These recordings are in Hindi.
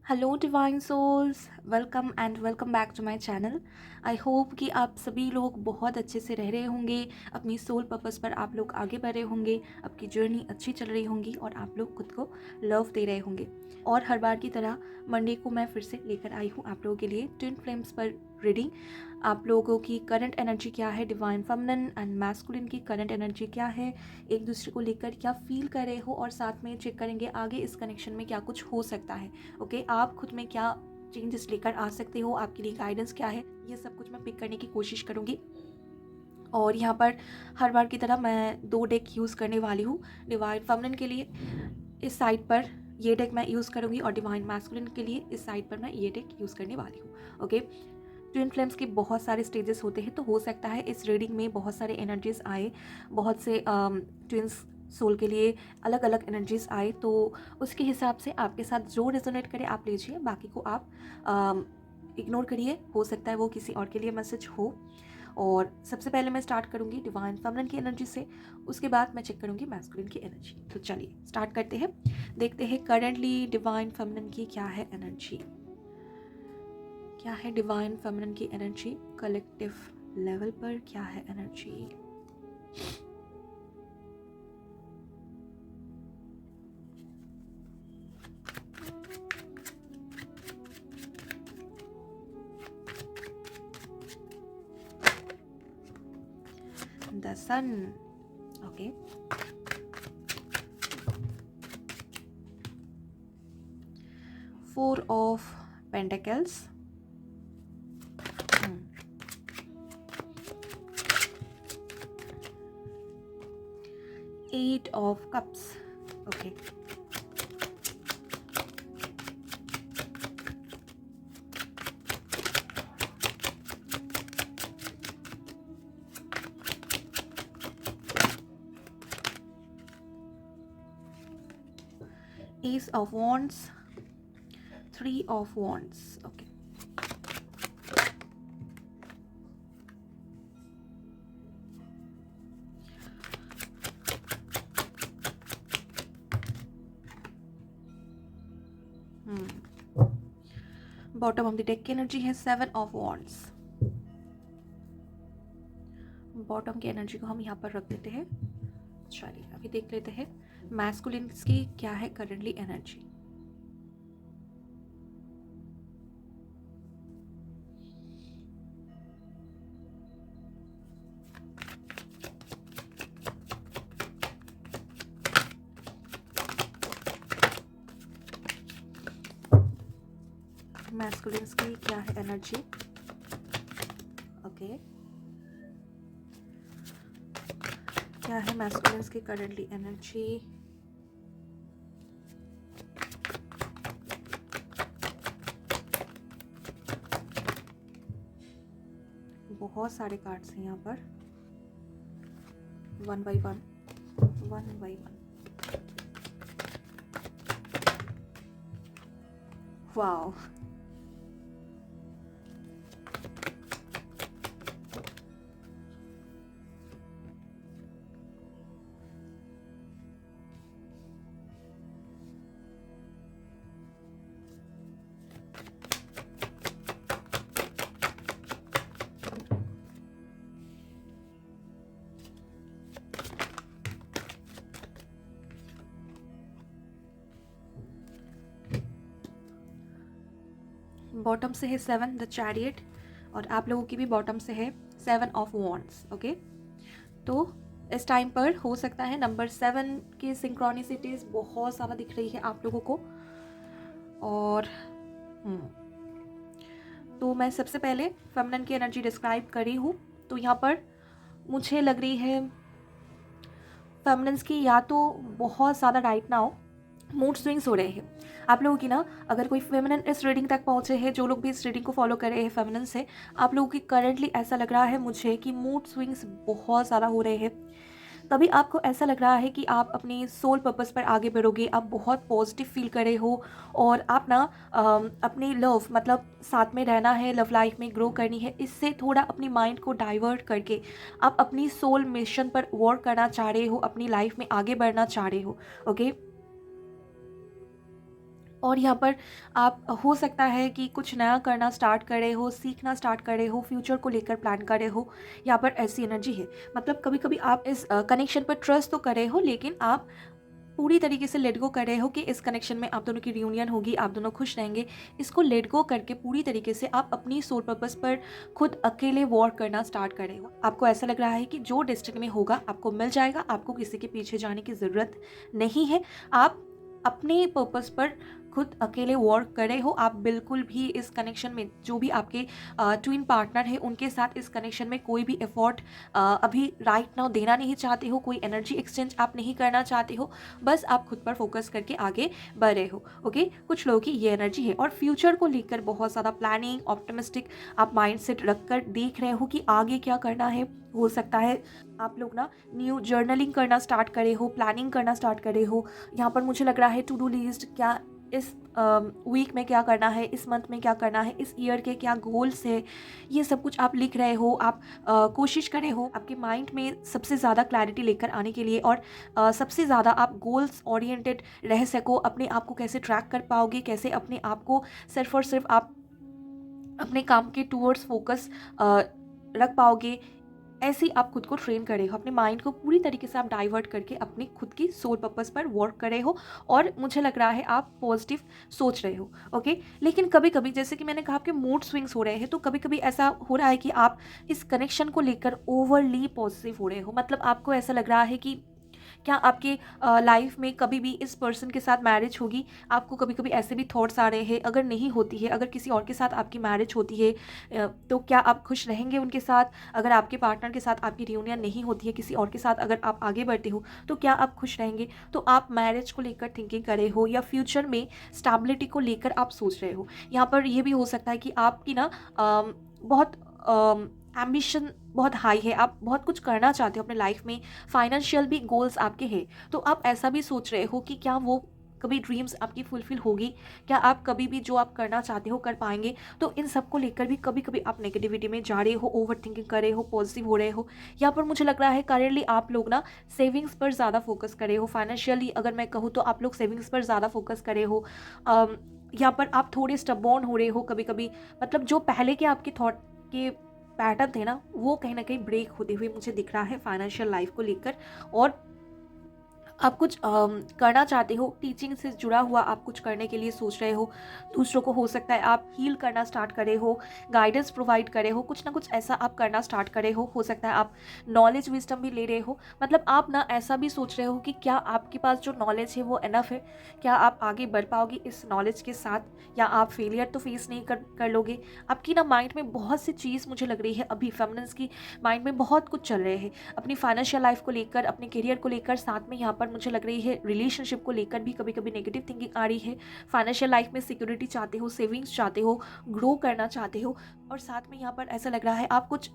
Hello divine souls, welcome and welcome back to my channel. I hope कि आप सभी लोग बहुत अच्छे से रह रहे होंगे, अपनी सोल पर्पस पर आप लोग आगे बढ़ रहे होंगे, आपकी जर्नी अच्छी चल रही होंगी और आप लोग खुद को लव दे रहे होंगे। और हर बार की तरह मंडे को मैं फिर से लेकर आई हूँ आप लोगों के लिए ट्विन फ्लेम्स पर रीडिंग। आप लोगों की करंट एनर्जी क्या है, डिवाइन फेमिनिन एंड मैस्कुलिन की करंट एनर्जी क्या है, एक दूसरे को लेकर क्या फील कर रहे हो, और साथ में चेक करेंगे आगे इस कनेक्शन में क्या कुछ हो सकता है। ओके, आप खुद में क्या चेंजेस लेकर आ सकते हो, आपके लिए गाइडेंस क्या है, ये सब कुछ मैं पिक करने की कोशिश करूँगी। और यहाँ पर हर बार की तरह मैं 2 डेक यूज़ करने वाली हूँ। डिवाइन फेमिनिन के लिए इस साइड पर ये डेक मैं यूज़ करूँगी और डिवाइन मैस्कुलिन के लिए इस साइड पर मैं ये डेक यूज़ करने वाली हूँ। ओके, ट्विन फ्लेम्स के बहुत सारे स्टेजेस होते हैं, तो हो सकता है इस रीडिंग में बहुत सारे एनर्जीज आए, बहुत से ट्विंस सोल के लिए अलग अलग एनर्जीज आए, तो उसके हिसाब से आपके साथ जो रेजोनेट करे आप लीजिए, बाकी को आप इग्नोर करिए, हो सकता है वो किसी और के लिए मैसेज हो। और सबसे पहले मैं स्टार्ट करूँगी डिवाइन फेमिनिन की एनर्जी से, उसके बाद मैं चेक करूँगी मैस्कुलिन की एनर्जी। तो चलिए स्टार्ट करते हैं, देखते हैं करंटली डिवाइन फेमिनिन की क्या है एनर्जी। क्या है डिवाइन फेमिनिन की एनर्जी कलेक्टिव लेवल पर, क्या है energy. The sun, okay, four of pentacles, eight of cups, okay, ace of wands, three of wands, okay, bottom of the deck की एनर्जी है सेवन ऑफ वॉन्ड्स। बॉटम की एनर्जी को हम यहाँ पर रख देते हैं। चलिए अभी देख लेते हैं मैस्कुलिन की क्या है करंटली एनर्जी। मैस्कुलिन की क्या है एनर्जी, ओके, क्या है मैस्कुलिन की करंटली एनर्जी। बहुत सारे कार्ड्स हैं यहाँ पर, one by one, one by one. Wow, bottom से है सेवन द चैरियट, और आप लोगों की भी बॉटम से है सेवन ऑफ वॉन्ड्स। ओके, तो इस टाइम पर हो सकता है नंबर 7 की सिंक्रोनिसिटीज बहुत सारा दिख रही है आप लोगों को। और तो मैं सबसे पहले फेमिनिन की एनर्जी डिस्क्राइब करी हूँ, तो यहाँ पर मुझे लग रही है फेमिनिन्स की या तो बहुत ज़्यादा राइट नाउ मूड स्विंग्स हो रहे हैं आप लोगों की ना। अगर कोई फेमिनिन इस रीडिंग तक पहुंचे हैं, जो लोग भी इस रीडिंग को फॉलो कर रहे हैं फेमिनिन से, आप लोगों की करंटली ऐसा लग रहा है मुझे कि मूड स्विंग्स बहुत ज़्यादा हो रहे हैं। तभी आपको ऐसा लग रहा है कि आप अपनी सोल पर्पस पर आगे बढ़ोगे, आप बहुत पॉजिटिव फील कर रहे हो, और आप ना अपनी लव मतलब साथ में रहना है, लव लाइफ में ग्रो करनी है, इससे थोड़ा अपनी माइंड को डाइवर्ट करके आप अपनी सोल मिशन पर वर्क करना चाह रहे हो, अपनी लाइफ में आगे बढ़ना चाह रहे हो। ओके, और यहाँ पर आप हो सकता है कि कुछ नया करना स्टार्ट करे हो, सीखना स्टार्ट करे हो, फ्यूचर को लेकर प्लान करे हो, यहाँ पर ऐसी एनर्जी है। मतलब कभी-कभी आप इस कनेक्शन पर ट्रस्ट तो करे हो, लेकिन आप पूरी तरीके से लेट गो कर रहे हो कि इस कनेक्शन में आप दोनों की रियूनियन होगी, आप दोनों खुश रहेंगे। इसको लेट गो करके पूरी तरीके से आप अपनी सोल पर्पस पर खुद अकेले वर्क करना स्टार्ट कर रहे हो। आपको ऐसा लग रहा है कि जो डेस्टिनी में होगा आपको मिल जाएगा, आपको किसी के पीछे जाने की ज़रूरत नहीं है। आप अपने पर्पस पर खुद अकेले वर्क कर रहे हो। आप बिल्कुल भी इस कनेक्शन में जो भी आपके ट्विन पार्टनर है उनके साथ इस कनेक्शन में कोई भी एफर्ट अभी राइट नाउ देना नहीं चाहते हो, कोई एनर्जी एक्सचेंज आप नहीं करना चाहते हो, बस आप खुद पर फोकस करके आगे बढ़ रहे हो। ओके, कुछ लोगों की ये एनर्जी है। और फ्यूचर को लेकर बहुत ज़्यादा प्लानिंग, ऑप्टिमिस्टिक आप माइंडसेट रख कर देख रहे हो कि आगे क्या करना है। हो सकता है आप लोग ना न्यू जर्नलिंग करना स्टार्ट करे हो, प्लानिंग करना स्टार्ट करे हो। यहाँ पर मुझे लग रहा है टू डू लिस्ट, क्या इस वीक में क्या करना है, इस मंथ में क्या करना है, इस ईयर के क्या गोल्स है, ये सब कुछ आप लिख रहे हो। आप कोशिश कर रहे हो आपके माइंड में सबसे ज़्यादा क्लैरिटी लेकर आने के लिए, और सबसे ज़्यादा आप गोल्स ओरिएंटेड रह सको। अपने आप को कैसे ट्रैक कर पाओगे, कैसे अपने आप को सिर्फ और सिर्फ आप अपने काम के टूवर्ड्स फोकस रख पाओगे, ऐसे ही आप खुद को ट्रेन कर रहे हो। अपने माइंड को पूरी तरीके से आप डाइवर्ट करके अपनी खुद की सोल पर्पस पर वर्क कर रहे हो, और मुझे लग रहा है आप पॉजिटिव सोच रहे हो। ओके, लेकिन कभी कभी जैसे कि मैंने कहा आपके मूड स्विंग्स हो रहे हैं, तो कभी कभी ऐसा हो रहा है कि आप इस कनेक्शन को लेकर ओवरली पॉजिटिव हो रहे हो। मतलब आपको ऐसा लग रहा है कि क्या आपके लाइफ में कभी भी इस पर्सन के साथ मैरिज होगी। आपको कभी कभी ऐसे भी थॉट्स आ रहे हैं, अगर नहीं होती है, अगर किसी और के साथ आपकी मैरिज होती है तो क्या आप खुश रहेंगे उनके साथ। अगर आपके पार्टनर के साथ आपकी रियूनियन नहीं होती है, किसी और के साथ अगर आप आगे बढ़ते हो, तो क्या आप खुश रहेंगे। तो आप मैरिज को लेकर थिंकिंग कर रहे हो, या फ्यूचर में स्टेबिलिटी को लेकर आप सोच रहे हो। यहाँ पर यह भी हो सकता है कि आपकी ना बहुत एम्बिशन बहुत हाई है, आप बहुत कुछ करना चाहते हो अपने लाइफ में, फाइनेंशियल भी गोल्स आपके हैं। तो आप ऐसा भी सोच रहे हो कि क्या वो कभी ड्रीम्स आपकी फुलफिल होगी, क्या आप कभी भी जो आप करना चाहते हो कर पाएंगे। तो इन सब को लेकर भी कभी कभी आप नेगेटिविटी में जा रहे हो, ओवर थिंकिंग कर रहे हो, पॉजिटिव हो रहे हो। यहाँ पर मुझे लग रहा है करेंटली आप लोग ना सेविंग्स पर ज़्यादा फोकस कर रहे हो। फाइनेंशियली अगर मैं कहूँ तो आप लोग सेविंग्स पर ज़्यादा फोकस कर रहे हो। यहाँ पर आप थोड़े स्टबॉर्न हो रहे हो कभी कभी। मतलब जो पहले के आपके थॉट के पैटर्न थे ना, वो कहीं ना कहीं ब्रेक होते हुए मुझे दिख रहा है फाइनेंशियल लाइफ को लेकर। और आप कुछ करना चाहते हो, टीचिंग से जुड़ा हुआ आप कुछ करने के लिए सोच रहे हो। दूसरों को हो सकता है आप हील करना स्टार्ट करे हो, गाइडेंस प्रोवाइड करे हो, कुछ ना कुछ ऐसा आप करना स्टार्ट करे हो सकता है आप नॉलेज विजडम भी ले रहे हो। मतलब आप ना ऐसा भी सोच रहे हो कि क्या आपके पास जो नॉलेज है वो इनफ है, क्या आप आगे बढ़ पाओगे इस नॉलेज के साथ, या आप फेलियर तो फेस नहीं कर लोगे। आपकी ना माइंड में बहुत सी चीज़ मुझे लग रही है, अभी फेमिनिन्स की माइंड में बहुत कुछ चल रहे हैं, अपनी फाइनेंशियल लाइफ को लेकर, अपने करियर को लेकर, साथ में यहाँ पर मुझे लग रही है रिलेशनशिप को लेकर भी कभी कभी नेगेटिव थिंकिंग आ रही है। फाइनेंशियल लाइफ में सिक्योरिटी चाहते हो, सेविंग्स चाहते हो, ग्रो करना चाहते हो, और साथ में यहाँ पर ऐसा लग रहा है आप कुछ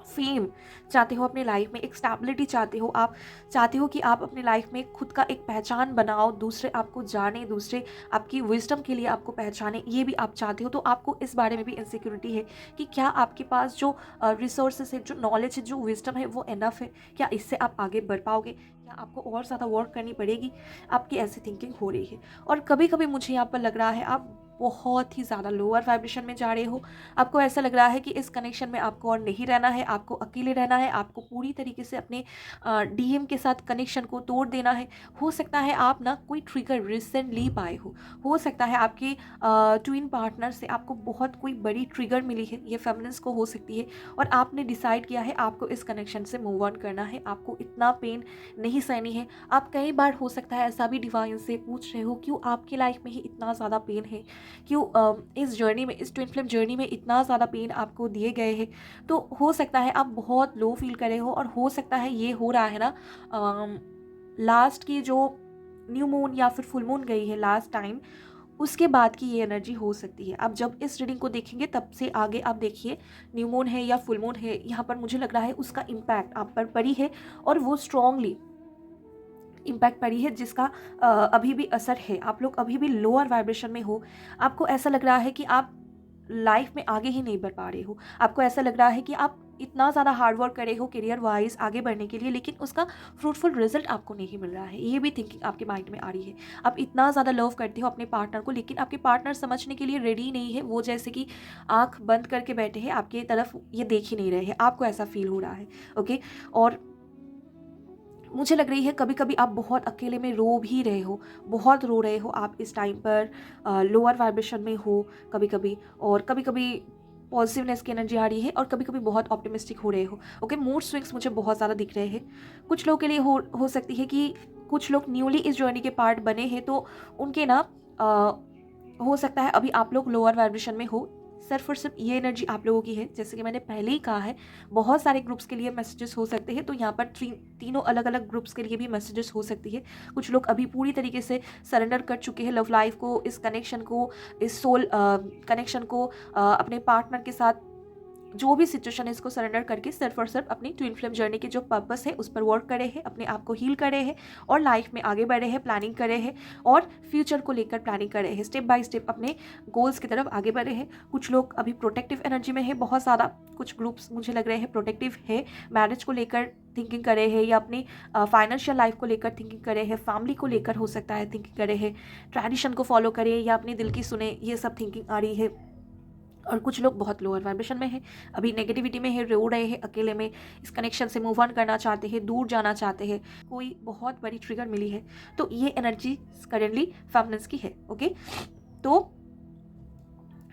फेम चाहते हो अपनी लाइफ में, एक स्टेबिलिटी चाहते हो। आप चाहते हो कि आप अपनी लाइफ में खुद का एक पहचान बनाओ, दूसरे आपको जाने, दूसरे आपकी विजडम के लिए आपको पहचाने, ये भी आप चाहते हो। तो आपको इस बारे में भी इनसिक्योरिटी है कि क्या आपके पास जो रिसोर्सेज है, जो नॉलेज है, जो विजडम है, वो इनफ है, क्या इससे आप आगे बढ़ पाओगे, क्या आपको और ज़्यादा वर्क करनी पड़ेगी। आपकी ऐसी थिंकिंग हो रही है। और कभी कभी मुझे यहाँ पर लग रहा है आप बहुत ही ज़्यादा लोअर वाइब्रेशन में जा रहे हो। आपको ऐसा लग रहा है कि इस कनेक्शन में आपको और नहीं रहना है, आपको अकेले रहना है, आपको पूरी तरीके से अपने डीएम के साथ कनेक्शन को तोड़ देना है। हो सकता है आप ना कोई ट्रिगर रिसेंटली पाए हो सकता है आपके ट्विन पार्टनर से आपको बहुत कोई बड़ी ट्रिगर मिली है, ये फेमिनिन्स को हो सकती है, और आपने डिसाइड किया है आपको इस कनेक्शन से मूव ऑन करना है, आपको इतना पेन नहीं सहनी है। आप कई बार हो सकता है ऐसा भी डिवाइन से पूछ रहे हो क्यों आपकी लाइफ में ही इतना ज़्यादा पेन है, क्यों इस जर्नी में, इस ट्विन फ्लेम जर्नी में इतना ज़्यादा पेन आपको दिए गए हैं। तो हो सकता है आप बहुत लो फील करे हो, और हो सकता है ये हो रहा है ना लास्ट की जो न्यू मून या फिर फुल मून गई है लास्ट टाइम, उसके बाद की ये एनर्जी हो सकती है। आप जब इस रीडिंग को देखेंगे तब से आगे आप देखिए, न्यू मून है या फुल मून है, यहाँ पर मुझे लग रहा है उसका इम्पैक्ट आप पर पड़ी है, और वो स्ट्रांगली इम्पैक्ट पड़ी है, जिसका अभी भी असर है। आप लोग अभी भी लोअर वाइब्रेशन में हो। आपको ऐसा लग रहा है कि आप लाइफ में आगे ही नहीं बढ़ पा रहे हो। आपको ऐसा लग रहा है कि आप इतना ज़्यादा हार्ड वर्क करे हो करियर वाइज आगे बढ़ने के लिए, लेकिन उसका फ्रूटफुल रिजल्ट आपको नहीं मिल रहा है। ये भी थिंकिंग आपके माइंड में आ रही है। आप इतना ज़्यादा लव करते हो अपने पार्टनर को, लेकिन आपके पार्टनर समझने के लिए रेडी नहीं है। वो जैसे कि आंख बंद करके बैठे हैं, आपकी तरफ ये देख ही नहीं रहे हैं, आपको ऐसा फील हो रहा है। ओके, और मुझे लग रही है कभी कभी आप बहुत अकेले में रो भी रहे हो, बहुत रो रहे हो आप इस टाइम पर, लोअर वाइब्रेशन में हो कभी कभी, और कभी कभी पॉजिटिवनेस की एनर्जी आ रही है, और कभी कभी बहुत ऑप्टिमिस्टिक हो रहे हो। ओके, मूड स्विंग्स मुझे बहुत ज़्यादा दिख रहे हैं। कुछ लोगों के लिए हो सकती है कि कुछ लोग न्यूली इस जर्नी के पार्ट बने हैं, तो उनके ना हो सकता है अभी आप लोग लोअर वाइब्रेशन में हो। सिर्फ और सिर्फ ये एनर्जी आप लोगों की है। जैसे कि मैंने पहले ही कहा है, बहुत सारे ग्रुप्स के लिए मैसेजेस हो सकते हैं, तो यहाँ पर तीनों अलग अलग ग्रुप्स के लिए भी मैसेजेस हो सकती है। कुछ लोग अभी पूरी तरीके से सरेंडर कर चुके हैं लव लाइफ को, इस कनेक्शन को, इस सोल कनेक्शन को, अपने पार्टनर के साथ जो भी सिचुएशन है इसको सरेंडर करके सिर्फ और सिर्फ अपनी ट्विन फ्लेम जर्नी के जो पर्पस है उस पर वर्क करे हैं, अपने आप को हील करे हैं, और लाइफ में आगे बढ़े हैं, प्लानिंग करे हैं, और फ्यूचर को लेकर प्लानिंग करे हैं, स्टेप बाय स्टेप अपने गोल्स की तरफ आगे बढ़े हैं। कुछ लोग अभी प्रोटेक्टिव एनर्जी में है बहुत ज़्यादा। कुछ ग्रुप्स मुझे लग रहे हैं प्रोटेक्टिव है, मैरिज को लेकर थिंकिंग करे हैं, या अपनी फाइनेंशियल लाइफ को लेकर थिंकिंग करे हैं, फैमिली को लेकर हो सकता है थिंकिंग करे हैं, ट्रेडिशन को फॉलो करें या अपने दिल की सुने, ये सब थिंकिंग आ रही है। और कुछ लोग बहुत लोअर वाइब्रेशन में है, अभी नेगेटिविटी में है, रो रहे हैं अकेले में, इस कनेक्शन से मूव ऑन करना चाहते हैं, दूर जाना चाहते हैं, कोई बहुत बड़ी ट्रिगर मिली है। तो ये एनर्जी करेंटली फेमिनिन्स की है। ओके, तो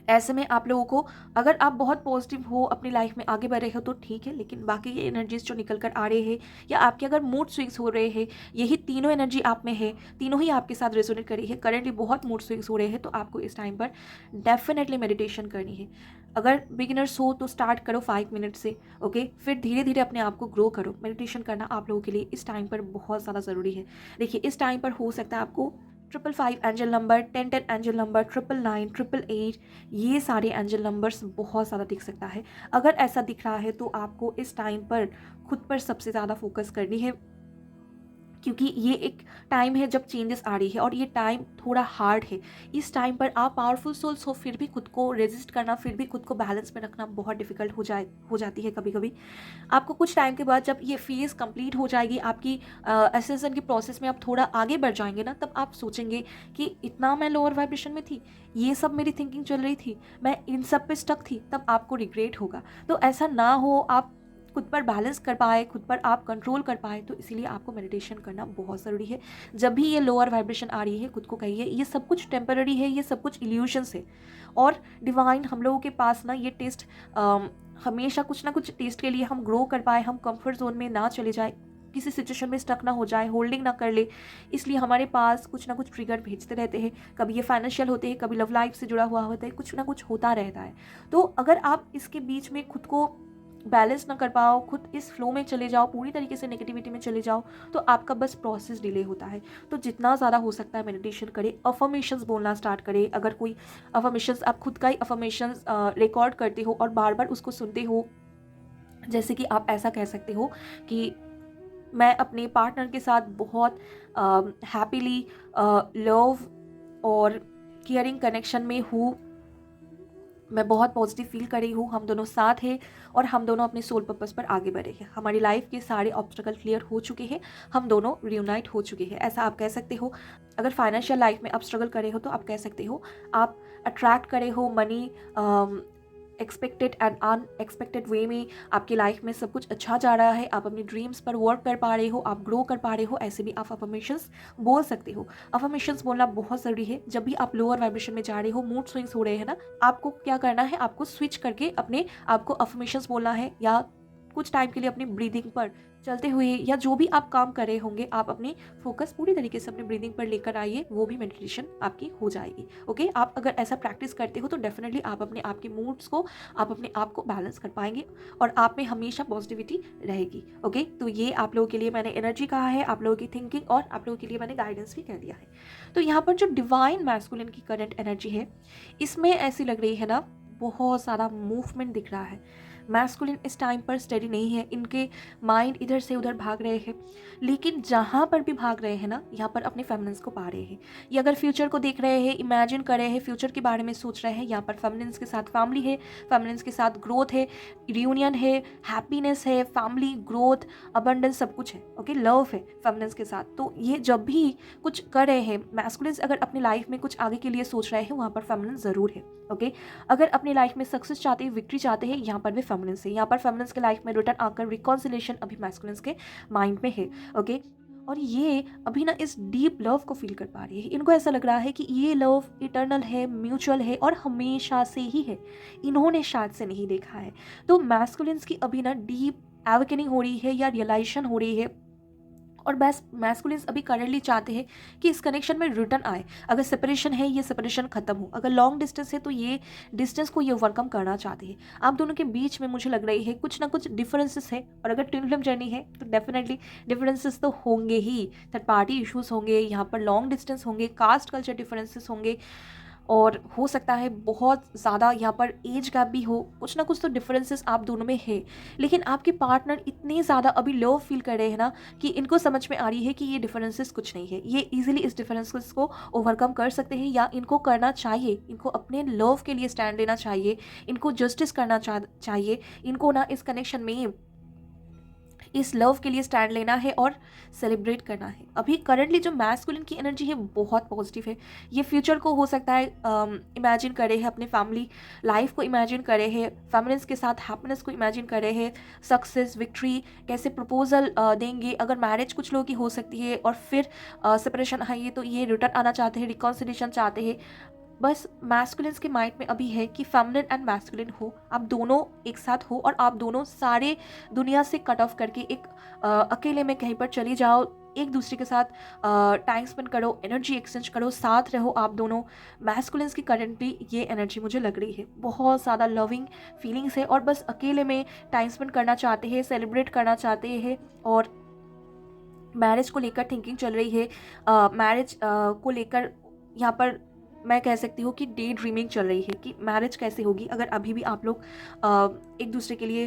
ऐसे में आप लोगों को, अगर आप बहुत पॉजिटिव हो, अपनी लाइफ में आगे बढ़ रहे हो तो ठीक है, लेकिन बाकी ये एनर्जीज जो निकल कर आ रहे हैं, या आपके अगर मूड स्विंग्स हो रहे हैं, यही तीनों एनर्जी आप में है, तीनों ही आपके साथ रेजोनेट कर रही है, करेंटली बहुत मूड स्विंग्स हो रहे हैं, तो आपको इस टाइम पर डेफिनेटली मेडिटेशन करनी है। अगर बिगिनर्स हो तो स्टार्ट करो 5 मिनट से। ओके, फिर धीरे धीरे अपने आप को ग्रो करो। मेडिटेशन करना आप लोगों के लिए इस टाइम पर बहुत ज़्यादा ज़रूरी है। देखिए, इस टाइम पर हो सकता है आपको 555 एंजल नंबर, 1010 एंजल नंबर, 999, 888, ये सारे एंजल नंबर्स बहुत ज़्यादा दिख सकता है। अगर ऐसा दिख रहा है तो आपको इस टाइम पर खुद पर सबसे ज़्यादा फोकस करनी है, क्योंकि ये एक टाइम है जब चेंजेस आ रही है, और ये टाइम थोड़ा हार्ड है। इस टाइम पर आप पावरफुल सोल्स हो, फिर भी खुद को रेजिस्ट करना, फिर भी खुद को बैलेंस में रखना बहुत डिफिकल्ट हो जाती है कभी कभी। आपको कुछ टाइम के बाद जब ये फेज़ कंप्लीट हो जाएगी, आपकी एसेंशन की प्रोसेस में आप थोड़ा आगे बढ़ जाएंगे ना, तब आप सोचेंगे कि इतना मैं लोअर वाइब्रेशन में थी, ये सब मेरी थिंकिंग चल रही थी, मैं इन सब पे स्टक थी, तब आपको रिग्रेट होगा। तो ऐसा ना हो, आप खुद पर बैलेंस कर पाए, खुद पर आप कंट्रोल कर पाए, तो इसीलिए आपको मेडिटेशन करना बहुत ज़रूरी है। जब भी ये लोअर वाइब्रेशन आ रही है, खुद को कहिए ये सब कुछ टेम्पररी है, ये सब कुछ इल्यूशंस है, और डिवाइन हम लोगों के पास ना ये टेस्ट, हमेशा कुछ ना कुछ टेस्ट के लिए हम ग्रो कर पाए, हम कंफर्ट जोन में ना चले जाए, किसी सिचुएशन में स्टक ना हो जाए, होल्डिंग ना कर ले, इसलिए हमारे पास कुछ ना कुछ ट्रिगर भेजते रहते हैं। कभी ये फाइनेंशियल होते हैं, कभी लव लाइफ से जुड़ा हुआ होता है, कुछ ना कुछ होता रहता है। तो अगर आप इसके बीच में खुद को बैलेंस ना कर पाओ, खुद इस फ्लो में चले जाओ, पूरी तरीके से नेगेटिविटी में चले जाओ, तो आपका बस प्रोसेस डिले होता है। तो जितना ज़्यादा हो सकता है मेडिटेशन करें, अफर्मेशंस बोलना स्टार्ट करें। अगर कोई अफर्मेशंस, आप खुद का ही अफर्मेशंस रिकॉर्ड करते हो और बार बार उसको सुनते हो, जैसे कि आप ऐसा कह सकते हो कि मैं अपने पार्टनर के साथ बहुत हैप्पीली लव और केयरिंग कनेक्शन में हूँ, मैं बहुत पॉजिटिव फील कर रही हूँ, हम दोनों साथ हैं, और हम दोनों अपने सोल पर्पस पर आगे बढ़े हैं, हमारी लाइफ के सारे ऑब्स्टेकल क्लियर हो चुके हैं, हम दोनों रियूनाइट हो चुके हैं, ऐसा आप कह सकते हो। अगर फाइनेंशियल लाइफ में आप स्ट्रगल करे हो तो आप कह सकते हो आप अट्रैक्ट करे हो मनी, एक्सपेक्टेड एंड अनएक्सपेक्टेड वे में आपकी लाइफ में सब कुछ अच्छा जा रहा है, आप अपनी ड्रीम्स पर वर्क कर पा रहे हो, आप ग्रो कर पा रहे हो, ऐसे भी आप अफर्मेशंस बोल सकते हो। अफर्मेशंस बोलना बहुत ज़रूरी है। जब भी आप लोअर वाइब्रेशन में जा रहे हो, मूड स्विंग्स हो रहे हैं ना, आपको क्या करना है, आपको स्विच करके अपने आपको अफर्मेशंस बोलना है, या कुछ टाइम के लिए अपनी ब्रीदिंग पर चलते हुए, या जो भी आप काम कर रहे होंगे, आप अपनी फोकस पूरी तरीके से अपनी ब्रीदिंग पर लेकर आइए, वो भी मेडिटेशन आपकी हो जाएगी। ओके, आप अगर ऐसा प्रैक्टिस करते हो तो डेफिनेटली आप अपने आप के मूड्स को, आप अपने आप को बैलेंस कर पाएंगे, और आप में हमेशा पॉजिटिविटी रहेगी। ओके, तो ये आप लोगों के लिए मैंने एनर्जी कहा है, आप लोगों की थिंकिंग, और आप लोगों के लिए मैंने गाइडेंस भी कह दिया है। तो यहाँ पर जो डिवाइन मैस्कुलिन की करंट एनर्जी है, इसमें ऐसी लग रही है ना, बहुत सारा मूवमेंट दिख रहा है, मैस्कुलिन इस टाइम पर स्टडी नहीं है, इनके माइंड इधर से उधर भाग रहे हैं, लेकिन जहाँ पर भी भाग रहे हैं ना, यहाँ पर अपने फेमिनिन्स को पा रहे हैं। ये अगर फ्यूचर को देख रहे हैं, इमेजिन कर रहे हैं, फ्यूचर के बारे में सोच रहे हैं, यहाँ पर फेमिनिन्स के साथ फैमिली है, फेमिनिन्स के साथ ग्रोथ है, रियूनियन है, हैप्पीनेस है, फैमिली ग्रोथ, अबंडेंस, सब कुछ है। ओके, लव है फेमिनिन्स के साथ। तो ये जब भी कुछ कर रहे हैं, मैस्कुलिन्स अगर अपनी लाइफ में कुछ आगे के लिए सोच रहे हैं, वहाँ पर फेमिनिन ज़रूर है। ओके, अगर अपनी लाइफ में सक्सेस चाहते हैं, विक्ट्री चाहते हैं, यहाँ पर भी फेमिनिन्स है। यहाँ पर फेमिनिन्स के लाइफ में रिटर्न आकर रिकॉन्सिलेशन अभी मैस्कुलिन्स के माइंड में है। ओके, और ये अभी ना इस डीप लव को फील कर पा रही है। इनको ऐसा लग रहा है कि ये लव इटर्नल है, म्यूचुअल है और हमेशा से ही है, इन्होंने शायद से नहीं देखा है। तो मैस्कुलिन्स की अभी ना डीप एवेकनिंग हो रही है या रियलाइजेशन हो रही है, और मैस्कुलिन्स अभी करंटली चाहते हैं कि इस कनेक्शन में रिटर्न आए। अगर सेपरेशन है, ये सेपरेशन खत्म हो, अगर लॉन्ग डिस्टेंस है तो ये डिस्टेंस को ये ओवरकम करना चाहते हैं। आप दोनों के बीच में मुझे लग रही है कुछ ना कुछ डिफरेंसेस है, और अगर ट्विन फ्लेम जर्नी है तो डेफिनेटली डिफरेंसेस तो होंगे ही, थर्ड पार्टी इश्यूज होंगे, यहाँ पर लॉन्ग डिस्टेंस होंगे, कास्ट कल्चर डिफरेंसेस होंगे, और हो सकता है बहुत ज़्यादा यहाँ पर एज गैप भी हो, कुछ ना कुछ तो डिफरेंसेस आप दोनों में है। लेकिन आपके पार्टनर इतने ज़्यादा अभी लव फील कर रहे हैं ना कि इनको समझ में आ रही है कि ये डिफरेंसेस कुछ नहीं है, ये इजीली इस डिफरेंसेस को ओवरकम कर सकते हैं, या इनको करना चाहिए, इनको अपने लव के लिए स्टैंड लेना चाहिए, इनको जस्टिस करना चाहिए, इनको ना इस कनेक्शन में इस लव के लिए स्टैंड लेना है और सेलिब्रेट करना है। अभी करंटली जो मैस्कुलिन की एनर्जी है बहुत पॉजिटिव है। ये फ्यूचर को हो सकता है इमेजिन करे है, अपने फैमिली लाइफ को इमेजिन करे है, फेमिनिन्स के साथ हैप्पीनेस को इमेजिन करे है, सक्सेस, विक्ट्री, कैसे प्रपोजल देंगे, अगर मैरिज कुछ लोगों की हो सकती है और फिर सेपरेशन है, तो ये रिटर्न आना चाहते हैं, रिकॉन्सिलेशन चाहते हैं। बस मैस्कुलिन्स के माइंड में अभी है कि फेमिनिन एंड मैस्कुलिन हो, आप दोनों एक साथ हो, और आप दोनों सारे दुनिया से कट ऑफ करके एक अकेले में कहीं पर चली जाओ, एक दूसरे के साथ टाइम स्पेंड करो, एनर्जी एक्सचेंज करो, साथ रहो आप दोनों। मैस्कुलिन्स की करंटली ये एनर्जी मुझे लग रही है, बहुत ज़्यादा लविंग फीलिंग्स है, और बस अकेले में टाइम स्पेंड करना चाहते हैं, सेलिब्रेट करना चाहते हैं, और मैरिज को लेकर थिंकिंग चल रही है। मैरिज को लेकर यहाँ पर मैं कह सकती हूँ कि डे ड्रीमिंग चल रही है कि मैरिज कैसे होगी। अगर अभी भी आप लोग एक दूसरे के लिए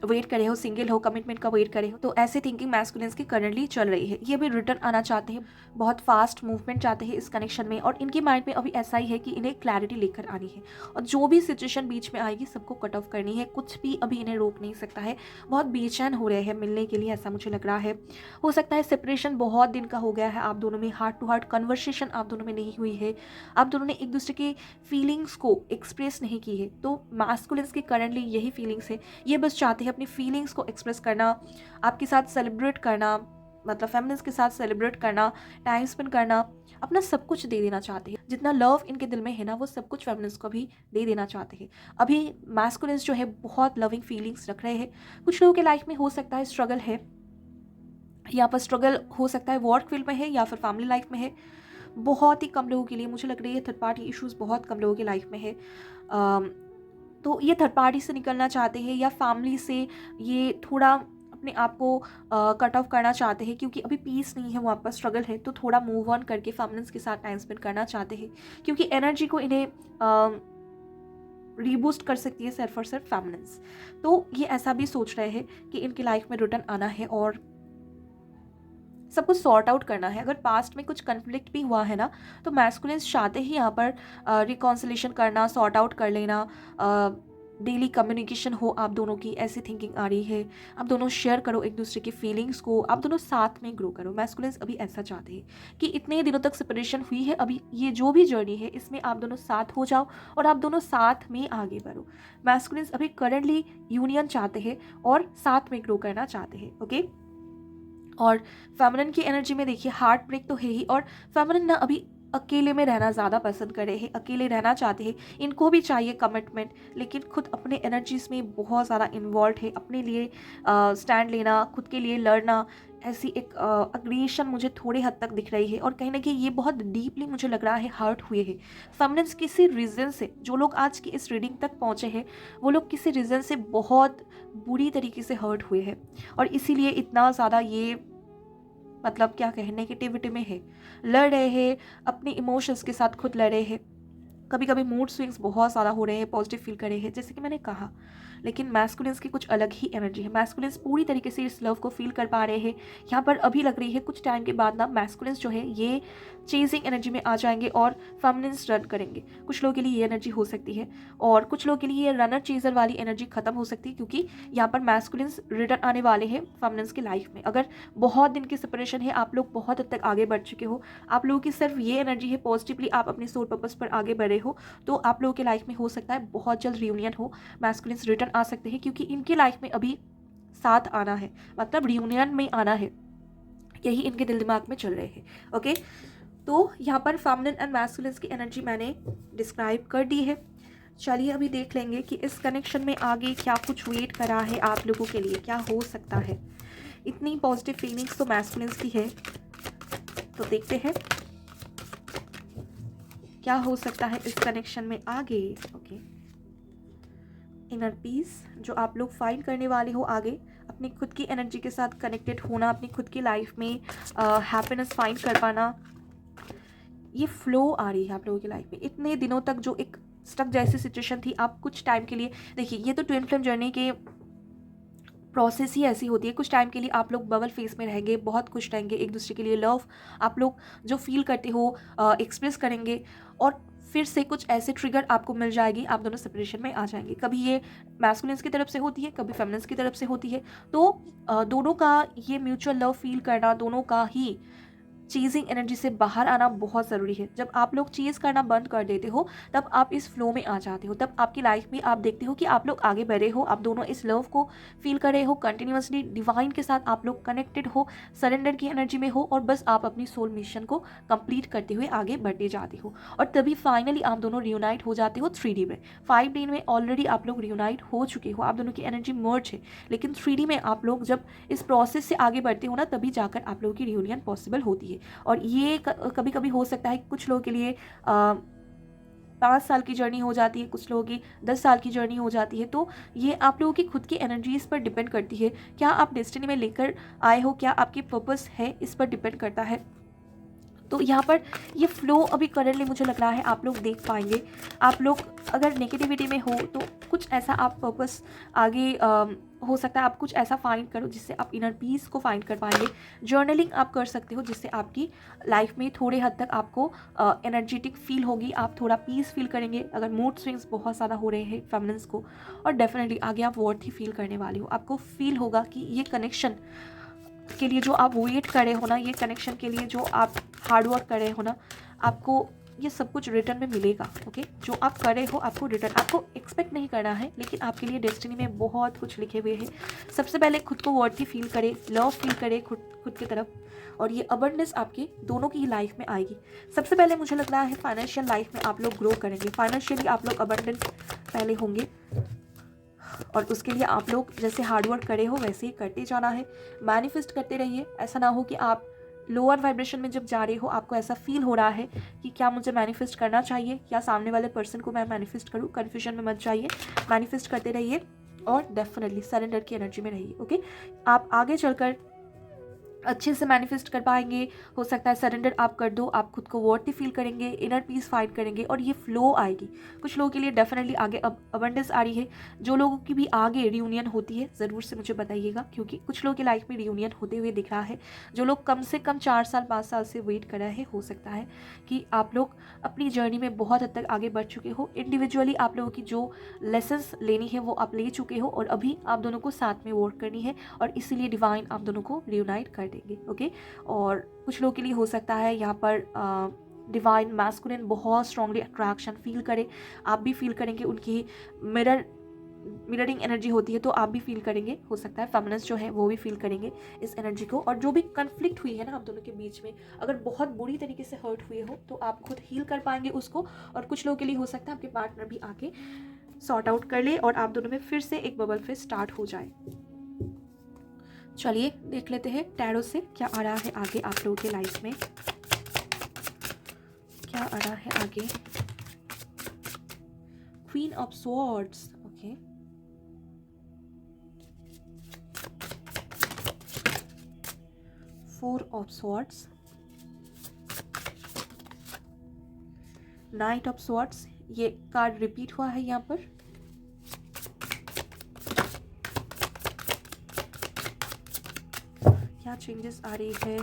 वेट करे हो, सिंगल हो, कमिटमेंट का वेट करे हो, तो ऐसे थिंकिंग मैस्कुलिन्स की करंटली चल रही है। ये भी रिटर्न आना चाहते हैं, बहुत फास्ट मूवमेंट चाहते हैं इस कनेक्शन में, और इनके माइंड में अभी ऐसा ही है कि इन्हें क्लैरिटी लेकर आनी है, और जो भी सिचुएशन बीच में आएगी सबको कट ऑफ करनी है, कुछ भी अभी इन्हें रोक नहीं सकता है। बहुत बेचैन हो रहे हैं मिलने के लिए, ऐसा मुझे लग रहा है। हो सकता है सेपरेशन बहुत दिन का हो गया है, आप दोनों में हार्ट टू हार्ट कन्वर्सेशन आप दोनों में नहीं हुई है, आप दोनों ने एक दूसरे के फीलिंग्स को एक्सप्रेस नहीं की है। तो मैस्कुलिन्स की करंटली यही फीलिंग्स है, ये बस चाहते हैं अपनी फीलिंग्स को एक्सप्रेस करना, आपके साथ सेलिब्रेट करना, मतलब फेमिनिन्स के साथ सेलिब्रेट करना, टाइम स्पेंड करना, अपना सब कुछ दे देना चाहते हैं। जितना लव इनके दिल में है ना, वो सब कुछ फेमिनिन्स को भी दे देना चाहते हैं। अभी मैस्कुलिन्स जो है बहुत लविंग फीलिंग्स रख रहे हैं। कुछ लोगों के लाइफ में हो सकता है स्ट्रगल है, यहाँ पर स्ट्रगल हो सकता है वर्क फील्ड में है या फिर फैमिली लाइफ में है। बहुत ही कम लोगों के लिए मुझे लग रही है थर्ड पार्टी इश्यूज बहुत कम लोगों की लाइफ में है। तो ये थर्ड पार्टी से निकलना चाहते हैं, या फैमिली से ये थोड़ा अपने आप को कट ऑफ करना चाहते हैं, क्योंकि अभी पीस नहीं है, वहाँ पर स्ट्रगल है, तो थोड़ा मूव ऑन करके फेमिनिन्स के साथ टाइम स्पेंड करना चाहते हैं, क्योंकि एनर्जी को इन्हें रीबूस्ट कर सकती है सिर्फ और सिर्फ फेमिनिन्स। तो ये ऐसा भी सोच रहे हैं कि इनकी लाइफ में रिटर्न आना है और सब कुछ सॉर्ट आउट करना है। अगर पास्ट में कुछ कन्फ्लिक्ट भी हुआ है ना, तो मैस्कुलिन्स चाहते ही यहाँ पर रिकॉन्सिलेशन करना, सॉर्ट आउट कर लेना, डेली कम्युनिकेशन हो आप दोनों की, ऐसी थिंकिंग आ रही है। आप दोनों शेयर करो एक दूसरे की फीलिंग्स को, आप दोनों साथ में ग्रो करो। मैस्कुलिन्स अभी ऐसा चाहते हैं कि इतने दिनों तक सेपरेशन हुई है, अभी ये जो भी जर्नी है इसमें आप दोनों साथ हो जाओ और आप दोनों साथ में आगे बढ़ो। मैस्कुलिन्स अभी करंटली यूनियन चाहते हैं और साथ में ग्रो करना चाहते हैं। ओके, और फेमिनिन की एनर्जी में देखिए हार्ट ब्रेक तो है ही, और फेमिनिन ना अभी अकेले में रहना ज़्यादा पसंद कर रहे हैं, अकेले रहना चाहते हैं। इनको भी चाहिए कमिटमेंट, लेकिन खुद अपने एनर्जीज में बहुत ज़्यादा इन्वॉल्व है, अपने लिए स्टैंड लेना, खुद के लिए लड़ना, ऐसी एक अग्रेशन मुझे थोड़े हद तक दिख रही है, और कहीं ना कहीं ये बहुत डीपली मुझे लग रहा है हर्ट हुए हैं फेमिनिन्स किसी रीज़न से। जो लोग आज की इस रीडिंग तक पहुँचे हैं वो लोग किसी रीज़न से बहुत बुरी तरीके से हर्ट हुए हैं, और इसीलिए इतना ज़्यादा ये मतलब क्या कहें नेगेटिविटी में है, लड़ रहे हैं, अपने इमोशंस के साथ खुद लड़ रहे हैं, कभी कभी मूड स्विंग्स बहुत ज़्यादा हो रहे हैं, पॉजिटिव फील कर रहे हैं जैसे कि मैंने कहा, लेकिन मैस्कुलिन्स की कुछ अलग ही एनर्जी है। मैस्कुलिन्स पूरी तरीके से इस लव को फील कर पा रहे हैं। यहाँ पर अभी लग रही है कुछ टाइम के बाद ना मैस्कुलिन्स जो है ये चेजिंग एनर्जी में आ जाएंगे और फेमिनिन्स रन करेंगे। कुछ लोगों के लिए ये एनर्जी हो सकती है और कुछ लोगों के लिए ये रनर चेजर वाली एनर्जी खत्म हो सकती है, क्योंकि यहाँ पर मैस्कुलिन्स रिटर्न आने वाले हैं फेमिनिन्स की लाइफ में। अगर बहुत दिन की सेपरेशन है, आप लोग बहुत हद तक आगे बढ़ चुके हो, आप लोगों की सिर्फ ये एनर्जी है पॉजिटिवली आप अपने सोल पर्पस पर आगे बढ़े हो, तो आप लोगों के लाइफ में हो सकता है बहुत जल्द रियूनियन हो, मैस्कुलिन्स रिटर्न आ सकते हैं, क्योंकि इनकी लाइफ में अभी साथ आना है, मतलब रियूनियन में आना है, यही इनके दिल दिमाग में चल रहे हैं। ओके, तो यहाँ पर फेमिनिन एंड मैस्कुलिन्स की एनर्जी मैंने डिस्क्राइब कर दी है। चलिए अभी देख लेंगे कि इस कनेक्शन में आगे क्या कुछ वेट करा है आप लोगों के लिए, क्या हो सकता है। इतनी पॉजिटिव फीलिंग्स तो मैस्कुलिन्स की है, तो देखते हैं क्या हो सकता है इस कनेक्शन में आगे। ओके, इनर पीस जो आप लोग फाइंड करने वाले हो आगे, अपनी खुद की एनर्जी के साथ कनेक्टेड होना, अपनी खुद की लाइफ में हैप्पीनेस फाइंड कर पाना, ये फ्लो आ रही है आप लोगों की लाइफ में। इतने दिनों तक जो एक स्टक जैसी सिचुएशन थी, आप कुछ टाइम के लिए, देखिए ये तो ट्विन फ्लेम जर्नी के प्रोसेस ही ऐसी होती है, कुछ टाइम के लिए आप लोग बबल फेस में रहेंगे, बहुत खुश रहेंगे, एक दूसरे के लिए लव आप लोग जो फील करते हो एक्सप्रेस करेंगे, और फिर से कुछ ऐसे ट्रिगर आपको मिल जाएगी, आप दोनों सेपरेशन में आ जाएंगे। कभी ये मैस्कुलिन्स की तरफ से होती है, कभी फेमिनिन्स की तरफ से होती है, तो दोनों का ये म्यूचुअल लव फील करना, दोनों का ही चीजिंग एनर्जी से बाहर आना बहुत ज़रूरी है। जब आप लोग चीज़ करना बंद कर देते हो, तब आप इस फ्लो में आ जाते हो, तब आपकी लाइफ में आप देखते हो कि आप लोग आगे बढ़े हो, आप दोनों इस लव को फील कर रहे हो, कंटिन्यूसली डिवाइन के साथ आप लोग कनेक्टेड हो, सरेंडर की एनर्जी में हो, और बस आप अपनी सोल मिशन को कंप्लीट करते हुए आगे बढ़ते जाते हो, और तभी फाइनली आप दोनों रियूनाइट हो जाते हो 3D में। 5D में ऑलरेडी आप लोग रियूनाइट हो चुके हो, आप दोनों की एनर्जी मर्ज है, लेकिन 3D में आप लोग जब इस प्रोसेस से आगे बढ़ते हो ना, तभी जाकर आप लोगों की रियूनियन पॉसिबल होती है। और ये कभी कभी हो सकता है कुछ लोगों के लिए 5 साल की जर्नी हो जाती है, कुछ लोगों की 10 साल की जर्नी हो जाती है, तो ये आप लोगों की खुद की एनर्जीज पर डिपेंड करती है। क्या आप डेस्टिनी में लेकर आए हो, क्या आपकी पर्पस है, इस पर डिपेंड करता है। तो यहाँ पर ये फ्लो अभी करंटली मुझे लग रहा है आप लोग देख पाएंगे। आप लोग अगर नेगेटिविटी में हो तो कुछ ऐसा आप पर्पस आगे हो सकता है आप कुछ ऐसा फाइंड करो जिससे आप इनर पीस को फाइंड कर पाएंगे। जर्नलिंग आप कर सकते हो जिससे आपकी लाइफ में थोड़े हद तक आपको एनर्जेटिक फील होगी, आप थोड़ा पीस फील करेंगे अगर मूड स्विंग्स बहुत ज़्यादा हो रहे हैं फेमिनिन्स को। और डेफिनेटली आगे आप वर्थ ही फील करने वाले हो, आपको फील होगा कि ये कनेक्शन के लिए जो आप वेट कर रहे हो ना, ये कनेक्शन के लिए जो आप हार्डवर्क कर रहे हो ना, आपको ये सब कुछ रिटर्न में मिलेगा। ओके, जो आप कर रहे हो आपको रिटर्न, आपको एक्सपेक्ट नहीं करना है, लेकिन आपके लिए डेस्टिनी में बहुत कुछ लिखे हुए हैं। सबसे पहले खुद को वर्थी फील करे, लव फील करे खुद की तरफ, और ये अबंडेंस आपके दोनों की लाइफ में आएगी। सबसे पहले मुझे लग रहा है फाइनेंशियल लाइफ में आप लोग ग्रो करेंगे, फाइनेंशियली आप लोग अबंडेंट पहले होंगे, और उसके लिए आप लोग जैसे हार्डवर्क करे हो वैसे ही करते जाना है। मैनिफेस्ट करते रहिए, ऐसा ना हो कि आप लोअर वाइब्रेशन में जब जा रहे हो आपको ऐसा फील हो रहा है कि क्या मुझे मैनिफेस्ट करना चाहिए या सामने वाले पर्सन को मैं मैनिफेस्ट करूं, कन्फ्यूजन में मत जाइए, मैनिफेस्ट करते रहिए और डेफिनेटली सरेंडर की एनर्जी में रहिए। ओके, आप आगे चलकर अच्छे से मैनिफेस्ट कर पाएंगे। हो सकता है सरेंडर आप कर दो, आप खुद को वर्थी फील करेंगे, इनर पीस फाइंड करेंगे और ये फ्लो आएगी। कुछ लोगों के लिए डेफिनेटली आगे अबंडेंस आ रही है। जो लोगों की भी आगे रियूनियन होती है ज़रूर से मुझे बताइएगा, क्योंकि कुछ लोगों की लाइफ में रियूनियन होते हुए दिख रहा है। जो लोग कम से कम 4 साल 5 साल से वेट कर रहे हैं, हो सकता है कि आप लोग अपनी जर्नी में बहुत हद तक आगे बढ़ चुके हो। इंडिविजुअली आप लोगों की जो लेसन्स लेनी है वो आप ले चुके हो, और अभी आप दोनों को साथ में वर्क करनी है, और इसीलिए डिवाइन आप दोनों को रियूनाइट कर देंगे। ओके, और कुछ लोगों के लिए हो सकता है यहाँ पर डिवाइन मैस्कुलिन बहुत स्ट्रांगली अट्रैक्शन फील करे, आप भी फील करेंगे, उनकी मिररिंग एनर्जी होती है तो आप भी फील करेंगे। हो सकता है फेमिनिस्ट जो है वो भी फील करेंगे इस एनर्जी को। और जो भी कन्फ्लिक्ट हुई है ना आप दोनों के बीच में, अगर बहुत बुरी तरीके से हर्ट हुए हो तो आप खुद हील कर पाएंगे उसको, और कुछ लोगों के लिए हो सकता है आपके पार्टनर भी आके सॉर्ट आउट कर ले और आप दोनों में फिर से एक बबल फेस स्टार्ट हो जाए। चलिए देख लेते हैं टैरो से क्या आ रहा है आगे आप लोगों के लाइफ में, क्या आ रहा है आगे। Queen of swords, okay, four of swords, night of swords. ये कार्ड रिपीट हुआ है यहाँ पर। क्या चेंजेस आ रही है?